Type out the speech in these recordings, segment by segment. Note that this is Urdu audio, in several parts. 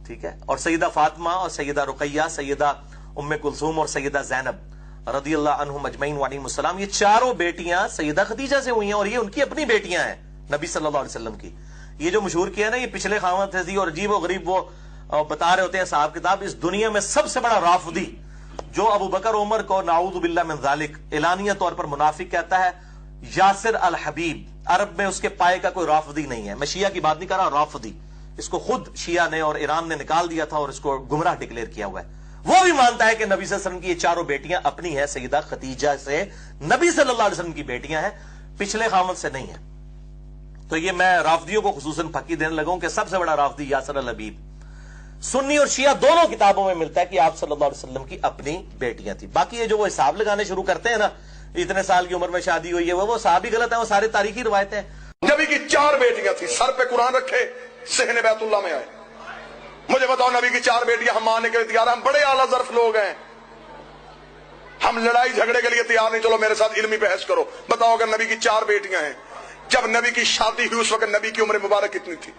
ٹھیک ہے، اور سیدہ فاطمہ اور سیدہ رقیہ، سیدہ ام کلثوم اور سیدہ زینب رضی اللہ عنہم اجمعین وعلیہم السلام، یہ چاروں بیٹیاں سیدہ خدیجہ سے ہوئی ہیں، اور یہ ان کی اپنی بیٹیاں ہیں نبی صلی اللہ علیہ وسلم کی۔ یہ جو مشہور کیا نا یہ پچھلے خاوند تھے اور عجیب و غریب وہ بتا رہے ہوتے ہیں صاحب کتاب، اس دنیا میں سب سے بڑا رافضی جو ابو بکر عمر کو نعوذ باللہ من ذالک اعلانیہ طور پر منافق کہتا ہے، یاسر الحبیب، عرب میں اس کے پائے کا کوئی رافضی نہیں ہے۔ میں شیعہ کی بات نہیں کر رہا، رافضی، اس کو خود شیعہ نے اور ایران نے نکال دیا تھا اور اس کو گمراہ ڈکلیئر کیا ہوا ہے۔ وہ بھی مانتا ہے کہ نبی صلی اللہ علیہ وسلم کی یہ چاروں بیٹیاں اپنی ہیں، سیدہ خدیجہ سے نبی صلی اللہ علیہ وسلم کی بیٹیاں ہیں، پچھلے خاوند سے نہیں ہیں۔ تو یہ میں رافضیوں کو خصوصاً پھکی دینے لگا ہوں کہ سب سے بڑا رافضی یاسر الحبیب۔ سنی اور شیعہ دونوں کتابوں میں ملتا ہے کہ آپ صلی اللہ علیہ وسلم کی اپنی بیٹیاں تھیں۔ باقی یہ جو وہ حساب لگانے شروع کرتے ہیں نا، اتنے سال کی عمر میں شادی ہوئی ہے، وہ حساب ہی غلط ہے، وہ سارے تاریخی روایتیں ہیں۔ نبی کی 4 بیٹیاں تھیں، سر پہ قرآن رکھے صحن بیت اللہ میں آئے۔ مجھے بتاؤ نبی کی 4 بیٹیاں ہم ماننے کے لیے تیار ہیں؟ ہم بڑے اعلیٰ ظرف لوگ ہیں، ہم لڑائی جھگڑے کے لیے تیار نہیں۔ چلو میرے ساتھ علمی بحث کرو، بتاؤ اگر نبی کی 4 بیٹیاں ہیں، جب نبی کی شادی ہوئی اس وقت نبی کی عمر مبارک کتنی تھی؟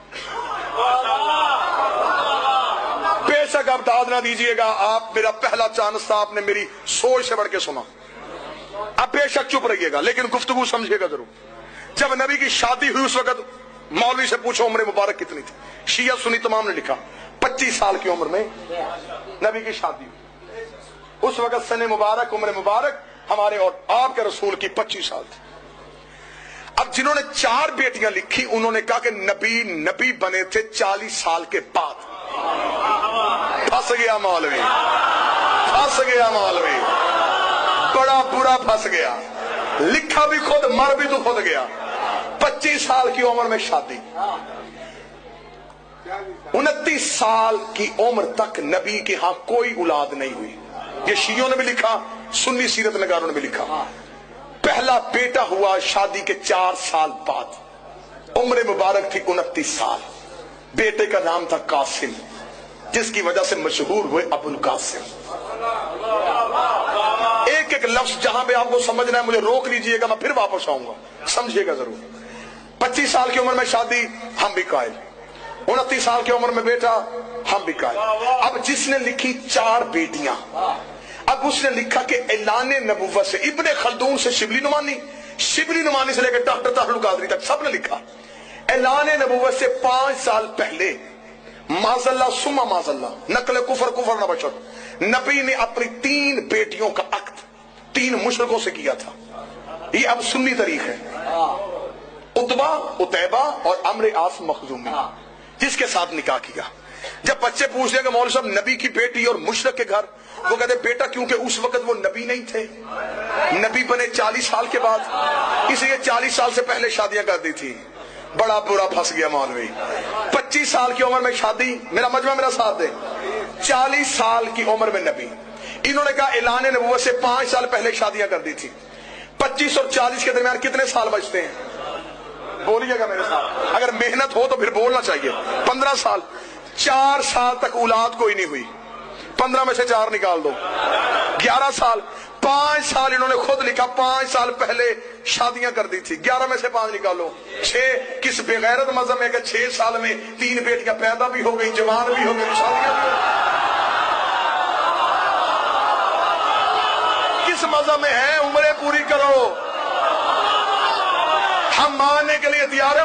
بے شک آپ داد نہ دیجئے گا، آپ میرا پہلا چانس تھا، آپ نے میری سوچ سے بڑھ کے سنا۔ آپ بے شک چپ رہیے گا لیکن گفتگو سمجھے گا ضرور۔ جب نبی کی شادی ہوئی اس وقت مولوی سے پوچھو عمر مبارک کتنی تھی؟ شیعہ سنی تمام نے لکھا 25 سال کی عمر میں نبی کی شادی ہوئی۔ اس وقت سن مبارک عمر مبارک ہمارے اور آپ کے رسول کی 25 سال تھی۔ اب جنہوں نے 4 بیٹیاں لکھی انہوں نے کہا کہ نبی بنے تھے 40 سال کے بعد۔ پھنس گیا مولوی، پھنس گیا مولوی، بڑا برا پھنس گیا، لکھا بھی خود مر بھی تو خود گیا۔ 25 سال کی عمر میں شادی، 29 سال کی عمر تک نبی کے ہاں کوئی اولاد نہیں ہوئی۔ یہ شیعوں نے بھی لکھا، سنی سیرت نگاروں نے بھی لکھا۔ پہلا بیٹا ہوا شادی کے 4 سال بعد، عمر مبارک تھی 29 سال۔ بیٹے کا نام تھا قاسم، جس کی وجہ سے مشہور ہوئے ابو القاسم۔ ایک ایک لفظ جہاں پہ آپ کو سمجھنا ہے مجھے روک لیجئے گا، میں پھر واپس آؤں گا، سمجھیے گا ضرور۔ 25 سال کی عمر میں شادی، ہم بھی قائل۔ 29 سال کی عمر میں بیٹا، ہم بھی قائل۔ اب جس نے لکھی 4 بیٹیاں، اب اس نے لکھا کہ اعلان نبوت سے ابن خلدون سے شبلی نعمانی سے لے کے ڈاکٹر طاہر القادری تک سب نے لکھا، اعلان نبوت سے 5 سال پہلے معاذ اللہ ثم معاذ اللہ، نقل کفر نہ بشر، نبی نے اپنی 3 بیٹیوں کا عقد 3 مشرکوں سے کیا تھا۔ یہ اب سنی تاریخ ہے، عتبہ، عتیبہ اور عمرو عاص مخزومی، جس کے ساتھ نکاح کیا۔ جب بچے پوچھ لیں کہ مولوی صاحب نبی کی بیٹی اور مشرک کے گھر، وہ کہتے بیٹا کیونکہ اس وقت وہ نبی نہیں تھے، نبی بنے 40 سال کے بعد، اس لیے 40 سال سے پہلے شادیاں کر دی تھی۔ بڑا برا پھنس گیا مولوی۔ 25 سال کی عمر میں شادی، میرا مجمع میرا ساتھ دے، 40 سال کی عمر میں نبی۔ انہوں نے کہا اعلان نبوت سے 5 سال پہلے شادیاں کر دی تھی۔ 25 اور 40 کے درمیان کتنے سال بچتے ہیں؟ بولیے گا میرے ساتھ، اگر محنت ہو تو پھر بولنا چاہیے۔ 15 سال، 4 سال تک اولاد کوئی نہیں ہوئی، 15 میں سے 4 نکال دو، 11 سال۔ 5 سال انہوں نے خود لکھا 5 سال پہلے شادیاں کر دی تھی، 11 میں سے 5 نکالو، 6۔ کس بغیرت مذہب ہے کہ 6 سال میں 3 بیٹیاں پیدا بھی ہو گئی، جوان بھی ہو گئی، شادیاں بھی ہو گئی؟ کس مذہب میں ہے؟ عمریں پوری کرو، ہم ماننے کے لیے تیار ہیں۔